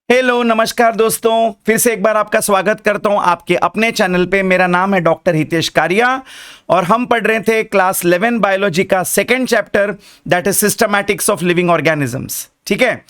Hello नमस्कार दोस्तों, फिर से एक बार आपका स्वागत करता हूं आपके अपने चैनल पे। मेरा नाम है डॉक्टर हितेश कारिया और हम पढ़ रहे थे क्लास 11 बायोलॉजी का second chapter, that is systematics of living organisms. ठीक है,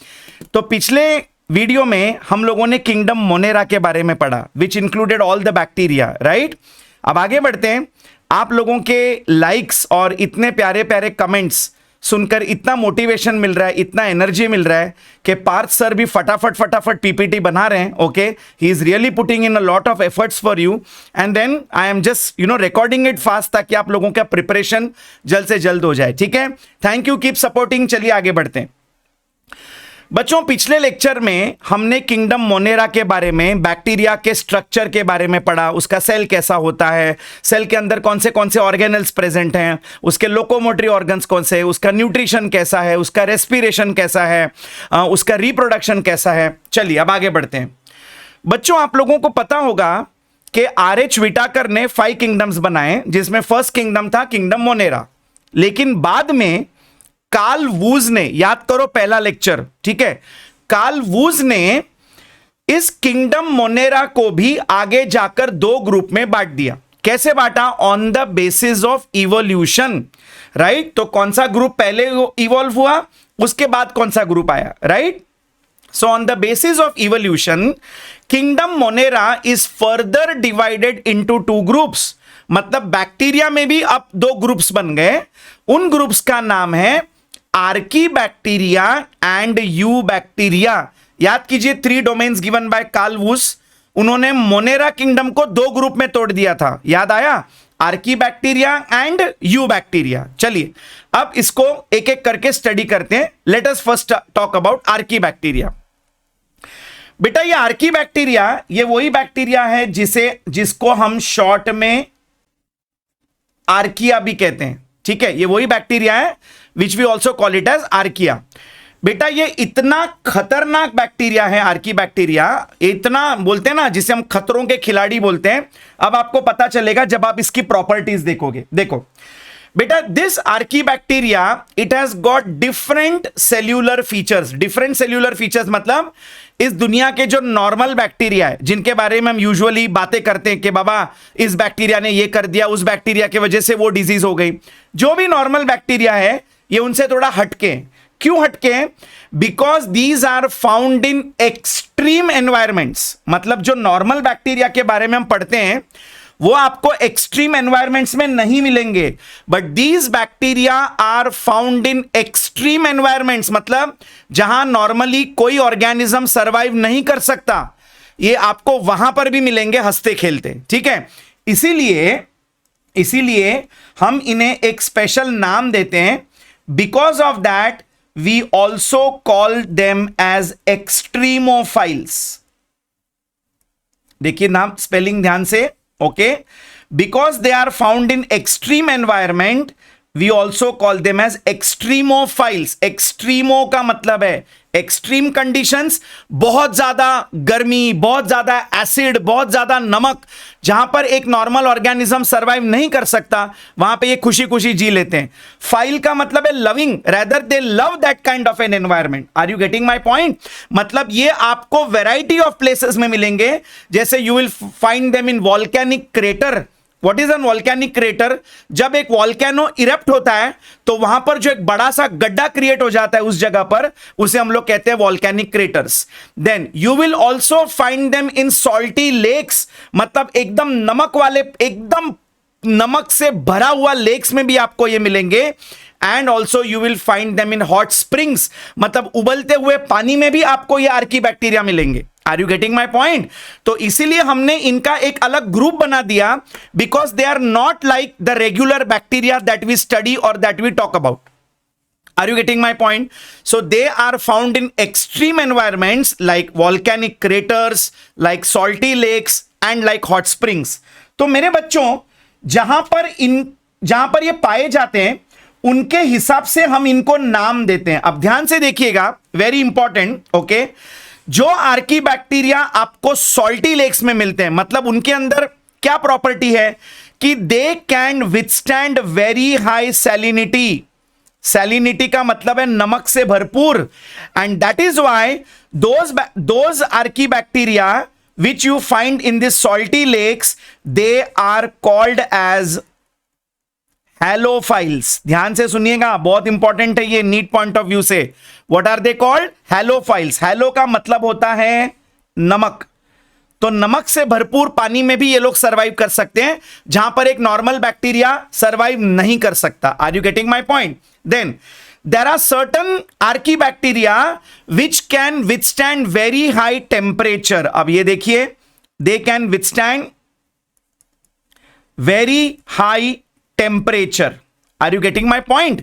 तो पिछले वीडियो में हम लोगों ने किंगडम मोनेरा के बारे में पढ़ा, which included all the bacteria, right. अब आगे बढ़ते हैं। आप लोगों के लाइक्स और इतने प्यारे प्यारे कमेंट्स सुनकर इतना मोटिवेशन मिल रहा है, इतना एनर्जी मिल रहा है कि पार्थ सर भी फटाफट पीपीटी बना रहे हैं। Okay, he is really putting in a lot of efforts for you and then I am just recording it fast ताकि आप लोगों का प्रिपरेशन जल्द से जल्द हो जाए। ठीक है, थैंक यू, कीप सपोर्टिंग। चलिए आगे बढ़ते हैं बच्चों। पिछले लेक्चर में हमने किंगडम मोनेरा के बारे में, बैक्टीरिया के स्ट्रक्चर के बारे में पढ़ा, उसका सेल कैसा होता है, सेल के अंदर कौन से ऑर्गेनल्स प्रेजेंट हैं, उसके लोकोमोटरी ऑर्गन्स कौन से, उसका न्यूट्रिशन कैसा है, उसका रेस्पिरेशन कैसा है, उसका रिप्रोडक्शन कैसा है। चलिए अब आगे बढ़ते हैं बच्चों। आप लोगों को पता होगा कि आर.एच. विटाकर ने 5 किंगडम्स बनाए, जिसमें फर्स्ट किंगडम था किंगडम मोनेरा। लेकिन बाद में कार्ल वूज ने, याद करो पहला लेक्चर, ठीक है, कार्ल वूज ने इस किंगडम मोनेरा को भी आगे जाकर 2 ग्रुप में बांट दिया। कैसे बांटा? On the basis of evolution, right. तो कौन सा ग्रुप पहले इवॉल्व हुआ, उसके बाद कौन सा ग्रुप आया, right. So on the basis of evolution kingdom Monera is further divided into 2 groups. मतलब बैक्टीरिया में भी अब 2 ग्रुप्स बन गए। उन ग्रुप्स का नाम है आर्कीबैक्टीरिया एंड यूबैक्टीरिया। याद कीजिए 3 domains given by Carl Woese. उन्होंने मोनेरा किंगडम को 2 ग्रुप में तोड़ दिया था, याद आया, आर्कीबैक्टीरिया एंड यूबैक्टीरिया। चलिए अब इसको एक एक करके स्टडी करते हैं। Let us first talk about archaebacteria. बेटा ये आर्कीबैक्टीरिया, ये वही बैक्टीरिया है जिसको हम शॉर्ट में आर्किया भी कहते हैं। ठीक है, ये वही बैक्टीरिया है which we also call it as archaea. बेटा ये इतना खतरनाक बैक्टीरिया है आर्कीबैक्टीरिया, इतना बोलते हैं ना जिसे हम खतरों के खिलाड़ी बोलते हैं। अब आपको पता चलेगा जब आप इसकी प्रॉपर्टीज देखोगे। देखो बेटा, this archaebacteria it has got different cellular features. Different cellular features मतलब इस दुनिया के जो नॉर्मल बैक्टीरिया है, जिनके बारे में हम यूजुअली बातें करते हैं कि बाबा इस बैक्टीरिया ने ये कर दिया, उस बैक्टीरिया की वजह से वो डिजीज हो गई, जो भी नॉर्मल बैक्टीरिया है ये उनसे थोड़ा हटके। क्यों हटके? Because these are found in extreme environments. मतलब जो नॉर्मल बैक्टीरिया के बारे में हम पढ़ते हैं वो आपको एक्सट्रीम एनवायरमेंट्स में नहीं मिलेंगे, but these bacteria are found in extreme environments. मतलब जहां नॉर्मली कोई ऑर्गेनिज्म सरवाइव नहीं कर सकता, ये आपको वहां पर भी मिलेंगे हंसते खेलते। ठीक है, इसीलिए हम इन्हें एक स्पेशल नाम देते हैं। Because of that we also call them as extremophiles. देखिए नाम, स्पेलिंग ध्यान से। Okay, because they are found in extreme environment, we also call them as extremophiles. Extremo का मतलब है एक्सट्रीम कंडीशंस, बहुत ज्यादा गर्मी, बहुत ज्यादा एसिड, बहुत ज्यादा नमक, जहां पर एक नॉर्मल ऑर्गेनिज्म सरवाइव नहीं कर सकता, वहां पे ये खुशी खुशी जी लेते हैं। फाइल का मतलब है loving, rather they love that kind of an environment. Are you getting my point? मतलब ये आपको वेराइटी ऑफ प्लेसेस में मिलेंगे। जैसे you will find them in volcanic crater. What is an volcanic crater? जब एक वॉल्केनो इरप्ट होता है तो वहां पर जो एक बड़ा सा गड्ढा क्रिएट हो जाता है उस जगह पर, उसे हम लोग कहते हैं volcanic craters. Then you will also find them in salty lakes. मतलब एकदम नमक वाले, एकदम नमक से भरा हुआ लेक्स में भी आपको ये मिलेंगे। And also you will find them in hot springs. मतलब उबलते हुए पानी में भी आपको ये आर्कीबैक्टीरिया मिलेंगे। Are you getting my point? तो इसीलिए हमने इनका एक अलग ग्रुप बना दिया, because they are not like the regular bacteria that we study और that we talk about. Are you getting my point? So they are found in extreme environments like volcanic craters, like salty lakes and like hot springs. तो मेरे बच्चों, जहां पर ये पाए जाते हैं उनके हिसाब से हम इनको नाम देते हैं। अब ध्यान से देखिएगा, वेरी इंपॉर्टेंट। ओके, जो आर्कीबैक्टीरिया आपको सॉल्टी लेक्स में मिलते हैं, मतलब उनके अंदर क्या प्रॉपर्टी है कि they can withstand very high salinity. Salinity का मतलब है नमक से भरपूर, and that is why those archaebacteria which you find in the salty lakes, they are called as halophiles. ध्यान से सुनिएगा, बहुत इंपॉर्टेंट है ये नीट पॉइंट ऑफ व्यू से। What are they called? Halophiles. Halo का मतलब होता है नमक, तो नमक से भरपूर पानी में भी ये लोग सर्वाइव कर सकते हैं, जहां पर एक नॉर्मल बैक्टीरिया सर्वाइव नहीं कर सकता। Are you getting my point? Then there are certain archaebacteria which can withstand very high temperature। अब ये देखिए, they can withstand very high temperature। Are you getting my point?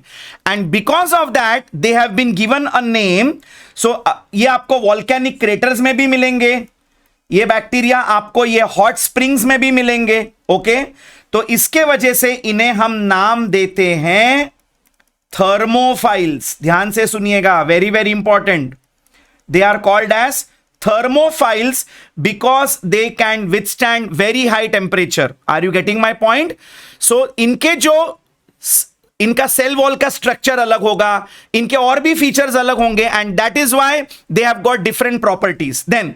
And because of that they have been given a name। so ये आपको volcanic craters में भी मिलेंगे, ये bacteria आपको ये हॉट स्प्रिंग्स में भी मिलेंगे। ओके, तो इसके वजह से इन्हें हम नाम देते हैं थर्मोफाइल्स। ध्यान से सुनिएगा, very very important. They are called as thermophiles because they can withstand very high temperature। Are you getting my point? So इनका सेल वॉल का स्ट्रक्चर अलग होगा, इनके और भी फीचर्स अलग होंगे, and that is why they have got different properties. Then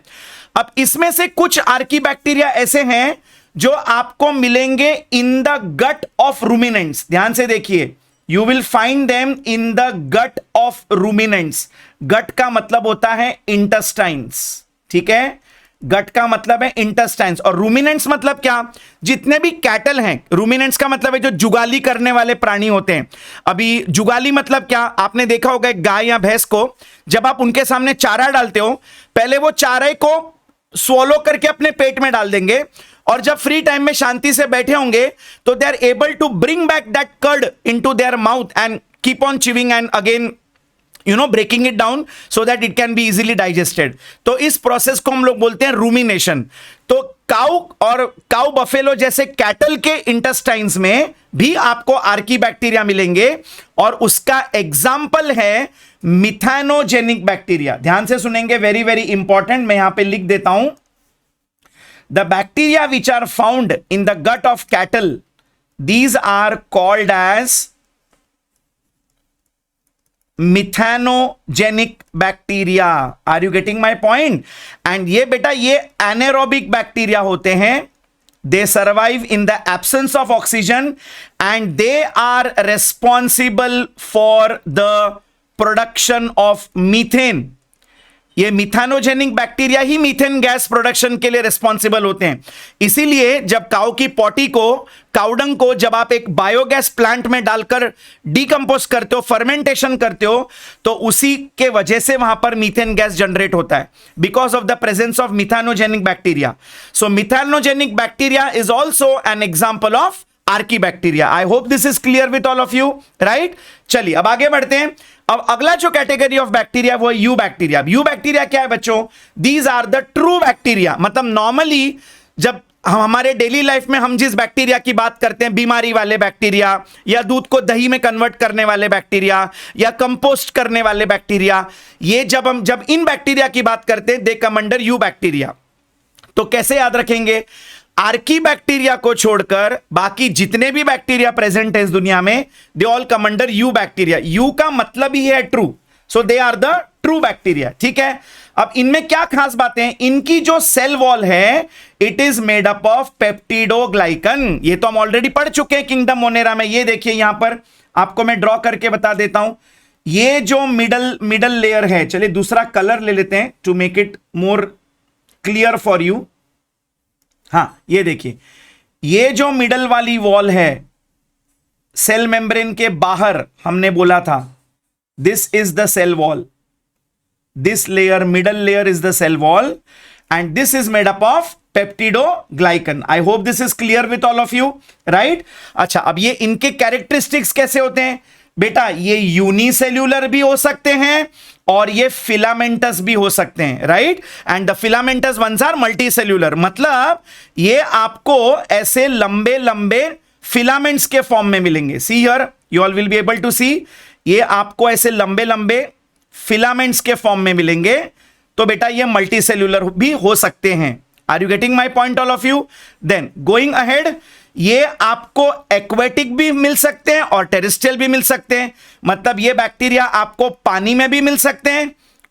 अब इसमें से कुछ आर्कीबैक्टीरिया ऐसे हैं जो आपको मिलेंगे in the gut of ruminants. ध्यान से देखिए, you will find them in the gut of ruminants. Gut का मतलब होता है इंटेस्टाइन्स, ठीक है? गट का मतलब है इंटेस्टाइन्स, और रूमिनेंट्स मतलब क्या? जितने भी कैटल हैं, रूमिनेंट्स का मतलब है जो जुगाली करने वाले प्राणी होते हैं। अभी जुगाली मतलब क्या? आपने देखा होगा एक गाय या भैंस को जब आप उनके सामने चारा डालते हो, पहले वो चारे को स्वॉलो करके अपने पेट में डाल देंगे, और जब फ्री टाइम में शांति से बैठे होंगे तो they are able to bring back that curd into their mouth and keep on chewing and again breaking it down so that it can be easily digested. तो इस प्रोसेस को हम लोग बोलते हैं रूमिनेशन। तो काउ और काउ बफेलो जैसे कैटल के इंटेस्टाइन्स में भी आपको आर्कीबैक्टीरिया मिलेंगे, और उसका एग्जाम्पल है मिथेनोजेनिक बैक्टीरिया। ध्यान से सुनेंगे, वेरी वेरी इंपॉर्टेंट। मैं यहां पे लिख देता हूं, the bacteria which are found in the gut of cattle, these are called as methanogenic bacteria. Are you getting my point? And ये बेटा ये एनारोबिक बैक्टीरिया होते हैं, they survive in the absence of oxygen and they are responsible for the production of methane. ये methanogenic bacteria ही methane gas production के लिए responsible होते हैं। इसीलिए जब काऊ की पॉटी को, काउडंग को जब आप एक बायोगैस प्लांट में डालकर डिकम्पोज करते हो, फर्मेंटेशन करते हो, तो उसी के वजह से वहां पर मीथेन गैस जनरेट होता है, because of the presence of methanogenic bacteria. So methanogenic bacteria is also an example of archaebacteria. I hope this is clear with all of you, right? चलिए अब आगे बढ़ते हैं। अब अगला जो कैटेगरी ऑफ बैक्टीरिया वो है यू बैक्टीरिया। यू बैक्टीरिया क्या है बच्चों? These are the true bacteria. मतलब नॉर्मली जब हमारे डेली लाइफ में हम जिस बैक्टीरिया की बात करते हैं, बीमारी वाले बैक्टीरिया, या दूध को दही में कन्वर्ट करने वाले बैक्टीरिया, या कंपोस्ट करने वाले बैक्टीरिया, ये जब इन बैक्टीरिया की बात करते हैं, दे कम अंडर यू बैक्टीरिया। तो कैसे याद रखेंगे? आर्कीबैक्टीरिया को छोड़कर बाकी जितने भी बैक्टीरिया प्रेजेंट है इस दुनिया में, they all come under eubacteria. Eu का मतलब ही है true, so they are the true bacteria, ठीक है? अब इनमें क्या खास बातें हैं? इनकी जो सेल वॉल है, it is made up of peptidoglycan. ये तो हम ऑलरेडी पढ़ चुके हैं किंगडम मोनेरा में। ये देखिए यहां पर आपको मैं ड्रॉ करके बता देता हूं। ये जो मिडल लेयर है, चलिए दूसरा कलर ले लेते हैं to make it more clear for you. हाँ, ये देखिए, ये जो मिडल वाली वॉल है सेल मेम्ब्रेन के बाहर, हमने बोला था this is the cell wall, this layer, middle layer is the cell wall, and this is made up of peptidoglycan. I hope this is clear with all of you, right? अच्छा, अब ये इनके characteristics कैसे होते हैं बेटा? ये unicellular भी हो सकते हैं और ये फिलामेंटस भी हो सकते हैं, right? And the filamentous ones are multicellular. मतलब ये आपको ऐसे लंबे लंबे फिलामेंट्स के फॉर्म में मिलेंगे। See here, you all will be able to see, ये आपको ऐसे लंबे लंबे फिलामेंट्स के फॉर्म में मिलेंगे। तो बेटा ये मल्टीसेल्यूलर भी हो सकते हैं। Are you getting my point all of you? Then going ahead, ये आपको एक्वेटिक भी मिल सकते हैं और टेरेस्ट्रियल भी मिल सकते हैं। मतलब ये बैक्टीरिया आपको पानी में भी मिल सकते हैं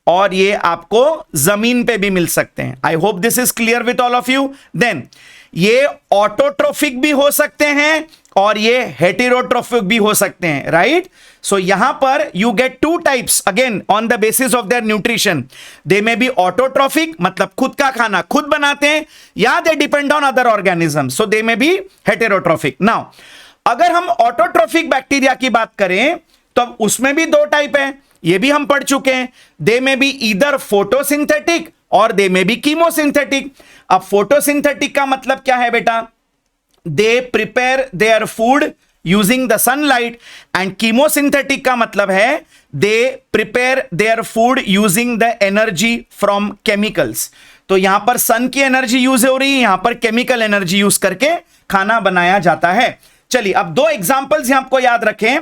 और ये आपको जमीन पे भी मिल सकते हैं। I hope this is clear with all of you. Then ये ऑटोट्रोफिक भी हो सकते हैं और ये हेटेरोट्रोफिक भी हो सकते हैं, राइट। सो यहां पर you get two types again on the basis of their nutrition. They may be autotrophic, मतलब खुद का खाना खुद बनाते हैं, या they depend on other organism, so they may be heterotrophic. Now अगर हम ऑटोट्रोफिक बैक्टीरिया की बात करें तो अब उसमें भी दो टाइप है, ये भी हम पढ़ चुके हैं। दे मे बी ईदर फोटोसिंथेटिक और दे मे बी कीमोसिंथेटिक। अब फोटोसिंथेटिक का मतलब क्या है बेटा? They prepare their food using the sunlight, and chemosynthetic का मतलब है they prepare their food using the energy from chemicals. तो यहां पर सन की एनर्जी यूज हो रही है, यहां पर केमिकल एनर्जी यूज करके खाना बनाया जाता है। चलिए अब दो एग्जांपल्स यहां आपको याद रखें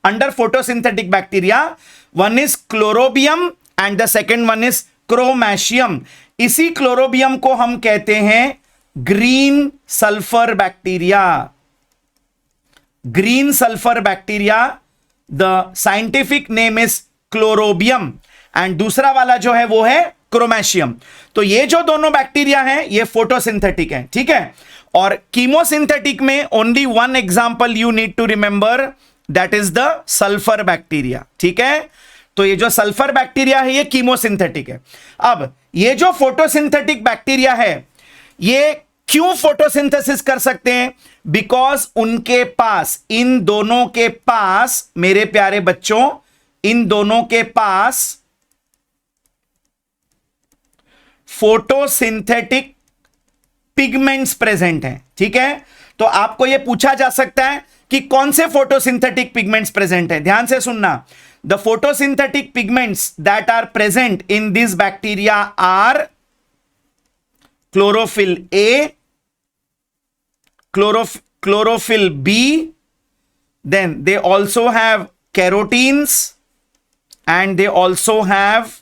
under photosynthetic bacteria. One is chlorobium and the second one is chromatium. इसी क्लोरोबियम को हम कहते हैं green sulphur bacteria. Green sulphur bacteria, the scientific name is chlorobium, and दूसरा वाला जो है वो है क्रोमैशियम। तो ये जो दोनों बैक्टीरिया हैं ये फोटोसिंथेटिक हैं, ठीक है। और कीमोसिंथेटिक में only one example you need to remember, that is the sulphur bacteria, ठीक है। तो ये जो सल्फर बैक्टीरिया है ये कीमोसिंथेटिक है। अब ये जो फोटोसिंथेटिक बैक्टीरिया है ये क्यों फोटोसिंथेसिस कर सकते हैं? बिकॉज उनके पास, इन दोनों के पास मेरे प्यारे बच्चों, इन दोनों के पास फोटोसिंथेटिक पिगमेंट्स प्रेजेंट हैं, ठीक है। तो आपको यह पूछा जा सकता है कि कौन से फोटोसिंथेटिक पिगमेंट्स प्रेजेंट हैं। ध्यान से सुनना, the photosynthetic pigments that are present in this bacteria are chlorophyll A, chlorophyll B, then they also have carotenes and they also have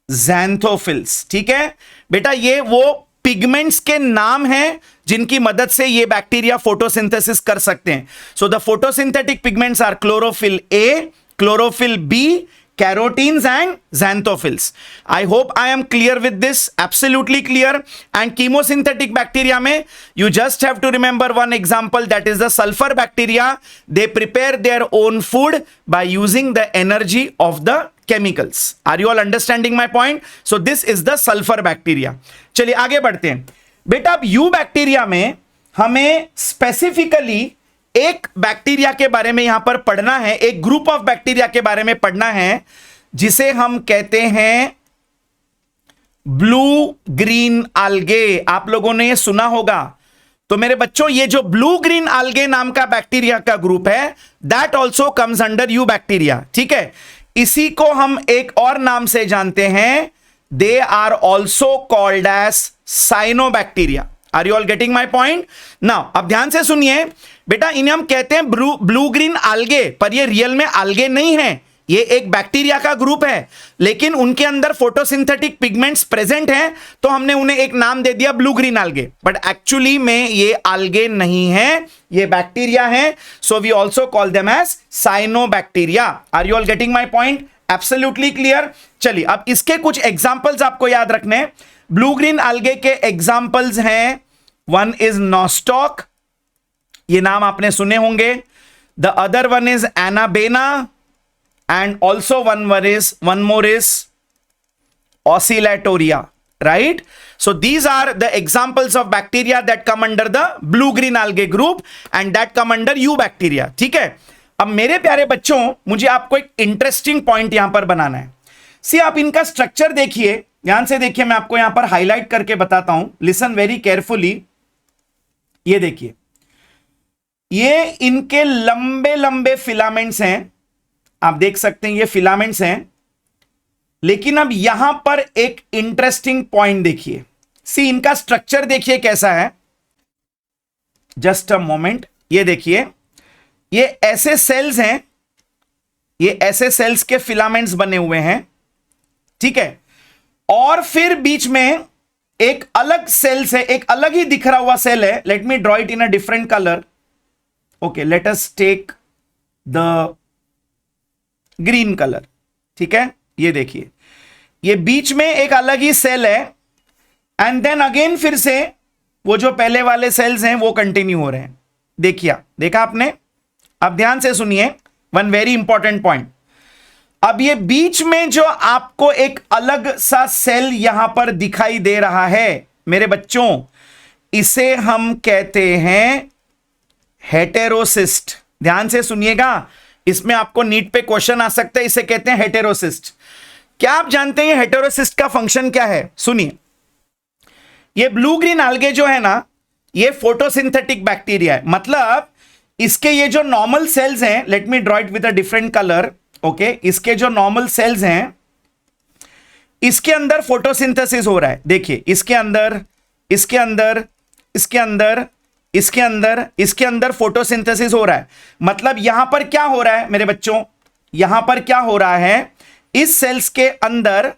xanthophylls, ठीक है बेटा। ये वो पिगमेंट्स के नाम हैं जिनकी मदद से ये बैक्टीरिया फोटोसिंथेसिस कर सकते हैं। So the photosynthetic pigments are chlorophyll A, chlorophyll B, carotenes and xanthophylls. I hope I am clear with this, absolutely clear. And chemosynthetic bacteria में you just have to remember one example, that is the sulfur bacteria. They prepare their own food by using the energy of the chemicals. Are you all understanding my point? So this is the sulfur bacteria. चलिए आगे बढ़ते हैं बेटा। अब U bacteria में हमें specifically एक bacteria के बारे में यहां पर पढ़ना है, एक ग्रुप ऑफ बैक्टीरिया के बारे में पढ़ना है जिसे हम कहते हैं ब्लू ग्रीन आल्गे। आप लोगों ने ये सुना होगा। तो मेरे बच्चों ये जो ब्लू ग्रीन आल्गे नाम का बैक्टीरिया का ग्रुप है that also comes under eubacteria, ठीक है। इसी को हम एक और नाम से जानते हैं, they are also called as cyanobacteria. Are you all getting my point? Now अब ध्यान से सुनिए बेटा, इन्हें हम कहते हैं ब्लू ग्रीन आल्गे, पर ये रियल में आल्गे नहीं है, ये एक बैक्टीरिया का ग्रुप है, लेकिन उनके अंदर फोटोसिंथेटिक पिगमेंट्स प्रेजेंट हैं तो हमने उन्हें एक नाम दे दिया blue green algae. But actually में ये आल्गे नहीं है, ये बैक्टीरिया है। So we also call them as cyanobacteria. Are you all getting my point? Absolutely clear. चलिए अब इसके कुछ एग्जाम्पल्स आपको याद रखने। ब्लू ग्रीन आल्गे के एग्जाम्पल्स हैं, वन इज नॉस्टॉक, ये नाम आपने सुने होंगे। The other one is anabaena and also one more is oscillatoria, right. So these are the examples of bacteria that come under the blue green algae group and that come under eubacteria, ठीक है। अब मेरे प्यारे बच्चों, मुझे आपको एक interesting point यहां पर बनाना है। सी आप इनका स्ट्रक्चर देखिए, ध्यान से देखिए, मैं आपको यहां पर हाईलाइट करके बताता हूं, लिसन वेरी केयरफुली। ये देखिए, ये इनके लंबे लंबे फिलामेंट्स हैं, आप देख सकते हैं ये फिलामेंट्स हैं। लेकिन अब यहां पर एक इंटरेस्टिंग पॉइंट देखिए, सी इनका स्ट्रक्चर देखिए कैसा है। जस्ट अ मोमेंट, ये देखिए, ये ऐसे सेल्स हैं, ये ऐसे सेल्स के फिलामेंट्स बने हुए हैं, ठीक है। और फिर बीच में एक अलग सेल्स है, एक अलग ही दिख रहा हुआ सेल है। Let me draw it in a different colour. Okay, let us take the green colour. ठीक है, ये देखिए, ये बीच में एक अलग ही सेल है, एंड देन अगेन फिर से वो जो पहले वाले सेल्स हैं वो कंटिन्यू हो रहे हैं। देखा आपने? अब ध्यान से सुनिए, वन वेरी इंपॉर्टेंट पॉइंट। अब ये बीच में जो आपको एक अलग सा सेल यहां पर दिखाई दे रहा है मेरे बच्चों, इसे हम कहते हैं हेटेरोसिस्ट। ध्यान से सुनिएगा, इसमें आपको नीट पे क्वेश्चन आ सकता है, इसे कहते हैं हेटेरोसिस्ट। क्या आप जानते हैं हेटेरोसिस्ट का फंक्शन क्या है? सुनिए, ये ब्लू ग्रीन algae जो है ना, ये फोटोसिंथेटिक बैक्टीरिया है। मतलब इसके ये जो नॉर्मल सेल्स हैं, late me draw it with a different colour, okay, इसके जो नॉर्मल सेल्स हैं, इसके अंदर फोटोसिंथेसिस हो रहा है। देखिए, इसके अंदर, इसके अंदर, इसके अंदर, इसके अंदर, इसके अंदर फोटोसिंथेसिस हो रहा है। मतलब यहां पर क्या हो रहा है मेरे बच्चों? यहां पर क्या हो रहा है? इस सेल्स के अंदर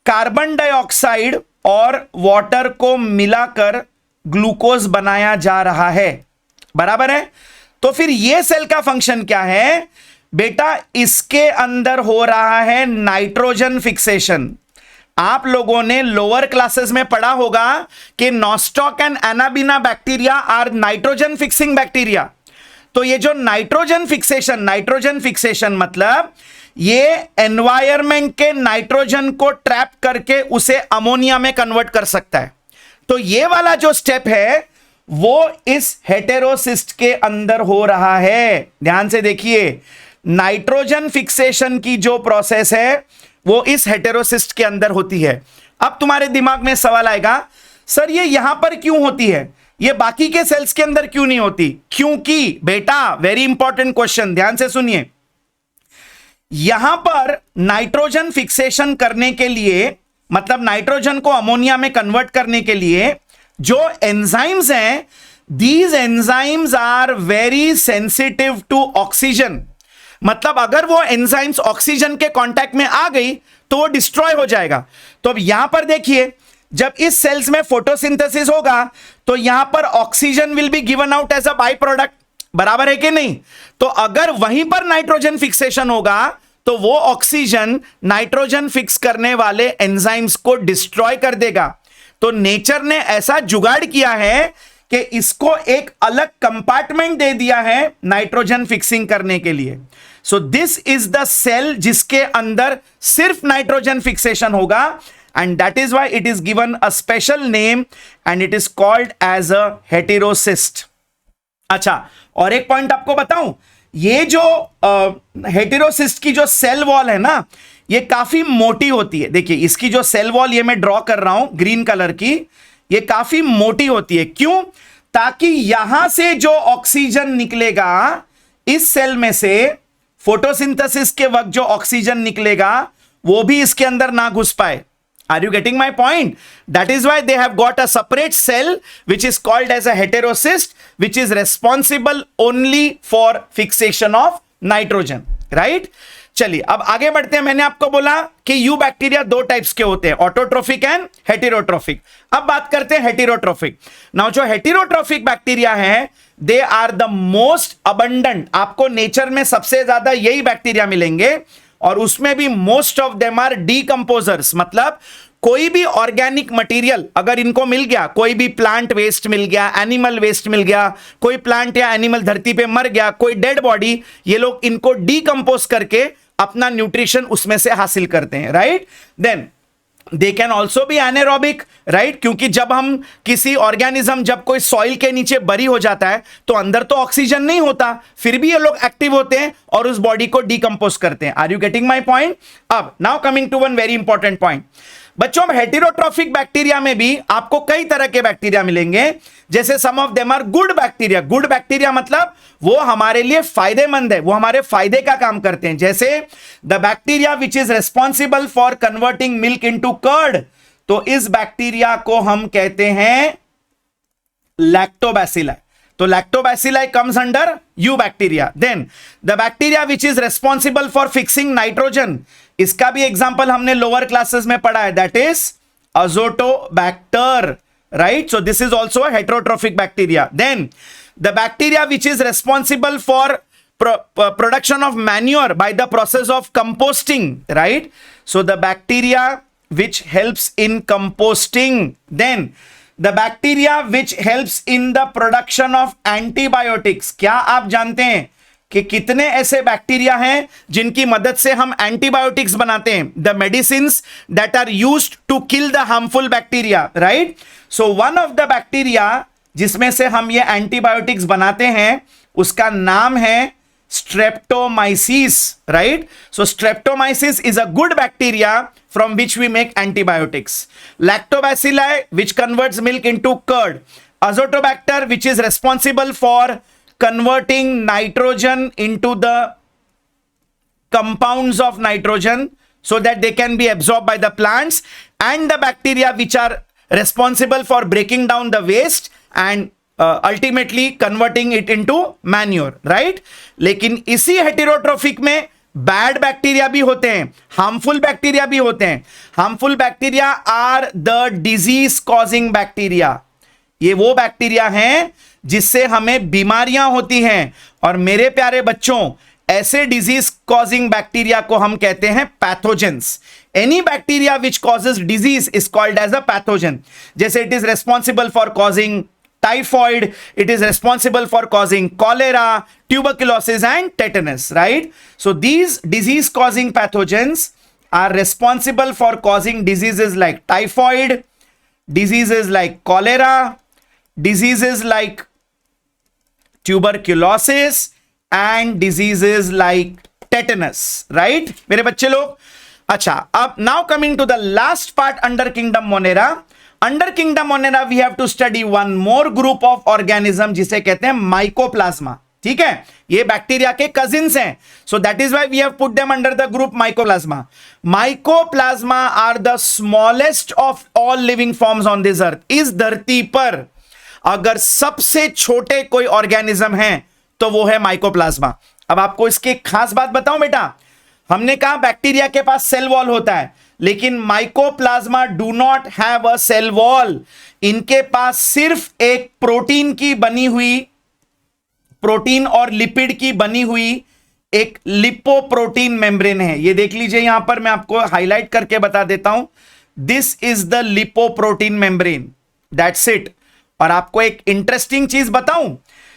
कार्बन डाइऑक्साइड और वाटर को मिलाकर ग्लूकोज बनाया जा रहा है, बराबर है? तो फिर यह सेल का फंक्शन क्या है बेटा? इसके अंदर हो रहा है नाइट्रोजन फिक्सेशन। आप लोगों ने लोअर क्लासेस में पढ़ा होगा कि Nostoc and Anabaena bacteria are nitrogen fixing bacteria. तो ये जो नाइट्रोजन फिक्सेशन मतलब ये एनवायरमेंट के नाइट्रोजन को ट्रैप करके उसे अमोनिया में कन्वर्ट कर सकता है। तो ये वाला जो स्टेप है वो इस हेटेरोसिस्ट के अंदर हो रहा है। ध्यान से देखिए, नाइट्रोजन फिक्सेशन की जो प्रोसेस है वो इस हेटेरोसिस्ट के अंदर होती है। अब तुम्हारे दिमाग में सवाल आएगा, सर ये यहां पर क्यों होती है, ये बाकी के सेल्स के अंदर क्यों नहीं होती? क्योंकि बेटा, वेरी इंपॉर्टेंट क्वेश्चन, ध्यान से सुनिए, यहां पर नाइट्रोजन फिक्सेशन करने के लिए, मतलब नाइट्रोजन को अमोनिया में कन्वर्ट करने के लिए जो एंजाइम्स हैं, these enzymes are very sensitive to oxygen. मतलब अगर वो एंजाइम्स ऑक्सीजन के कांटेक्ट में आ गई तो वो डिस्ट्रॉय हो जाएगा। तो अब यहां पर देखिए, जब इस सेल्स में फोटोसिंथेसिस होगा तो यहां पर oxygen will be given out as a by product, बराबर है कि नहीं? तो अगर वहीं पर नाइट्रोजन फिक्सेशन होगा तो वो ऑक्सीजन नाइट्रोजन फिक्स करने वाले एंजाइम्स को डिस्ट्रॉय कर देगा। तो नेचर ने ऐसा जुगाड़ किया है कि इसको एक अलग कंपार्टमेंट दे दिया है नाइट्रोजन फिक्सिंग करने के लिए। So this is the cell जिसके अंदर सिर्फ नाइट्रोजन फिक्सेशन होगा, and that is why it is given a special name and it is called as a heterocyst. अच्छा, और एक पॉइंट आपको बताऊं, ये जो हेटेरोसिस्ट की जो सेल वॉल है ना, ये काफी मोटी होती है। देखिए, इसकी जो सेल वॉल ये मैं ड्रॉ कर रहा हूं ग्रीन कलर की, ये काफी मोटी होती है। क्यों? ताकि यहां से जो ऑक्सीजन निकलेगा इस सेल में से, फोटोसिंथेसिस के वक्त जो ऑक्सीजन निकलेगा वो भी इसके अंदर ना घुस पाए। Are you getting my point? That is why they have got a separate cell which is called as a heterocyst, which is responsible only for fixation of nitrogen, right? चलिए अब आगे बढ़ते हैं। मैंने आपको बोला कि यू बैक्टीरिया दो टाइप्स के होते हैं, ऑटोट्रोफिक एंड हेटेरोट्रोफिक। अब बात करते हैं हेटेरोट्रोफिक। नाउ जो हेटेरोट्रोफिक बैक्टीरिया है, they are the most abundant. आपको नेचर में सबसे ज्यादा यही बैक्टीरिया मिलेंगे, और उसमें भी most of them are decomposers. मतलब कोई भी ऑर्गेनिक मटेरियल अगर इनको मिल गया, कोई भी प्लांट वेस्ट मिल गया, एनिमल वेस्ट मिल गया, कोई प्लांट या एनिमल धरती पे मर गया, कोई डेड बॉडी, ये लोग इनको डीकंपोज करके अपना न्यूट्रिशन उसमें से हासिल करते हैं, right? Then they can also be anaerobic, right? क्योंकि जब हम किसी ऑर्गेनिज्म, जब कोई सॉइल के नीचे बरी हो जाता है तो अंदर तो ऑक्सीजन नहीं होता, फिर भी ये लोग एक्टिव होते हैं और उस बॉडी को डीकंपोज करते हैं। Are you getting my point? अब now coming to one very important point. बच्चों, हेटेरोट्रोफिक बैक्टीरिया में भी आपको कई तरह के बैक्टीरिया मिलेंगे, जैसे some of them are good bacteria. Good bacteria मतलब वो हमारे लिए फायदेमंद है, वो हमारे फायदे का काम करते हैं। जैसे the bacteria which is responsible for converting milk into curd, तो इस बैक्टीरिया को हम कहते हैं लैक्टोबैसिलाई। तो lactobacilli comes under eubacteria. Then the bacteria which is responsible for fixing nitrogen, इसका भी एग्जांपल हमने लोअर क्लासेस में पढ़ा है, that is Azotobacter, right? So this is also a heterotrophic bacteria. Then the bacteria which is responsible for production of manure by the process of composting, right? So the bacteria which helps in composting, then the bacteria which helps in the production of antibiotics. क्या आप जानते हैं कि कितने ऐसे bacteria हैं जिनकी मदद से हम एंटीबायोटिक्स बनाते हैं? The medicines that are used to kill the harmful bacteria, right? So one of the bacteria जिसमें से हम ये एंटीबायोटिक्स बनाते हैं उसका नाम है Streptomyces, right? So Streptomyces is a good bacteria from which we make antibiotics. Lactobacilli, which converts milk into curd. Azotobacter, which is responsible for converting nitrogen into the compounds of nitrogen so that they can be absorbed by the plants, and the bacteria which are responsible for breaking down the waste and ultimately converting it into manure, right? लेकिन इसी heterotrophic में bad bacteria भी होते हैं, harmful bacteria भी होते हैं. Harmful bacteria are the disease causing bacteria. ये वो बैक्टीरिया हैं जिससे हमें बीमारियां होती हैं. और मेरे प्यारे बच्चों, ऐसे डिजीज कॉजिंग बैक्टीरिया को हम कहते हैं pathogens. Any bacteria which causes disease is called as a pathogen. जैसे it is responsible for causing typhoid, it is responsible for causing cholera, tuberculosis and tetanus, right? So these disease causing pathogens are responsible for causing diseases like typhoid, diseases like cholera, diseases like tuberculosis and diseases like tetanus, right? मेरे बच्चे लोग, अच्छा, अब now coming to the last part under kingdom Monera. Under kingdom Monera we have to study one more group of organism जिसे कहते हैं mycoplasma. ठीक है, ये बैक्टीरिया के कजिन्स हैं. So that is why we have put them under the group mycoplasma. Mycoplasma are the smallest of all living forms on this earth. इस धरती पर अगर सबसे छोटे कोई ऑर्गेनिज्म है तो वो है माइकोप्लाज्मा. अब आपको इसकी खास बात बताऊं बेटा. हमने कहा बैक्टीरिया के पास सेल वॉल होता है, लेकिन mycoplasma do not have a cell wall. इनके पास सिर्फ एक प्रोटीन की बनी हुई, प्रोटीन और लिपिड की बनी हुई एक लिपोप्रोटीन मेम्ब्रेन है. ये देख लीजिए, यहां पर मैं आपको हाईलाइट करके बता देता हूं. This is the lipoprotein membrane, that's it. और आपको एक इंटरेस्टिंग चीज बताऊं.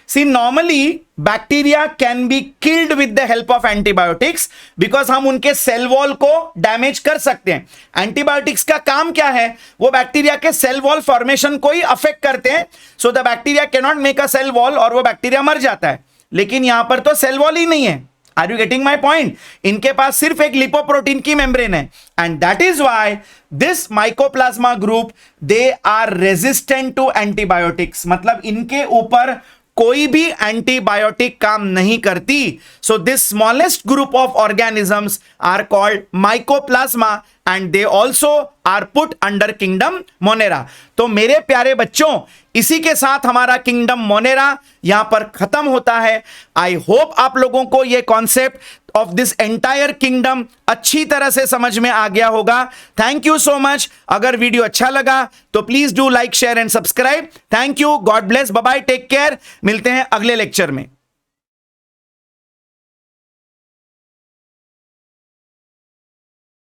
See, normally bacteria can be killed with the help of antibiotics because हम उनके सेल वॉल को डैमेज कर सकते हैं. एंटीबायोटिक्स का काम क्या है? वो बैक्टीरिया के सेल वॉल फॉर्मेशन को ही अफेक्ट करते हैं. So the bacteria can not make a cell wall और वो बैक्टीरिया मर जाता है. लेकिन यहां पर तो सेल वॉल ही नहीं है. Are you getting my point? इनके पास सिर्फ एक लिपोप्रोटीन की मेम्ब्रेन है. And that is why this mycoplasma group they are resistant to antibiotics. मतलब इनके ऊपर कोई भी एंटीबायोटिक काम नहीं करती. So this smallest group of organisms are called mycoplasma and they also are put under kingdom Monera. तो मेरे प्यारे बच्चों, इसी के साथ हमारा किंगडम मोनेरा यहां पर खत्म होता है. आई होप आप लोगों को यह concept of this entire kingdom अच्छी तरह से समझ में आ गया होगा. Thank you so much. अगर वीडियो अच्छा लगा तो please do like, share and subscribe. Thank you. God bless. Bye bye. Take care. मिलते हैं अगले लेक्चर में.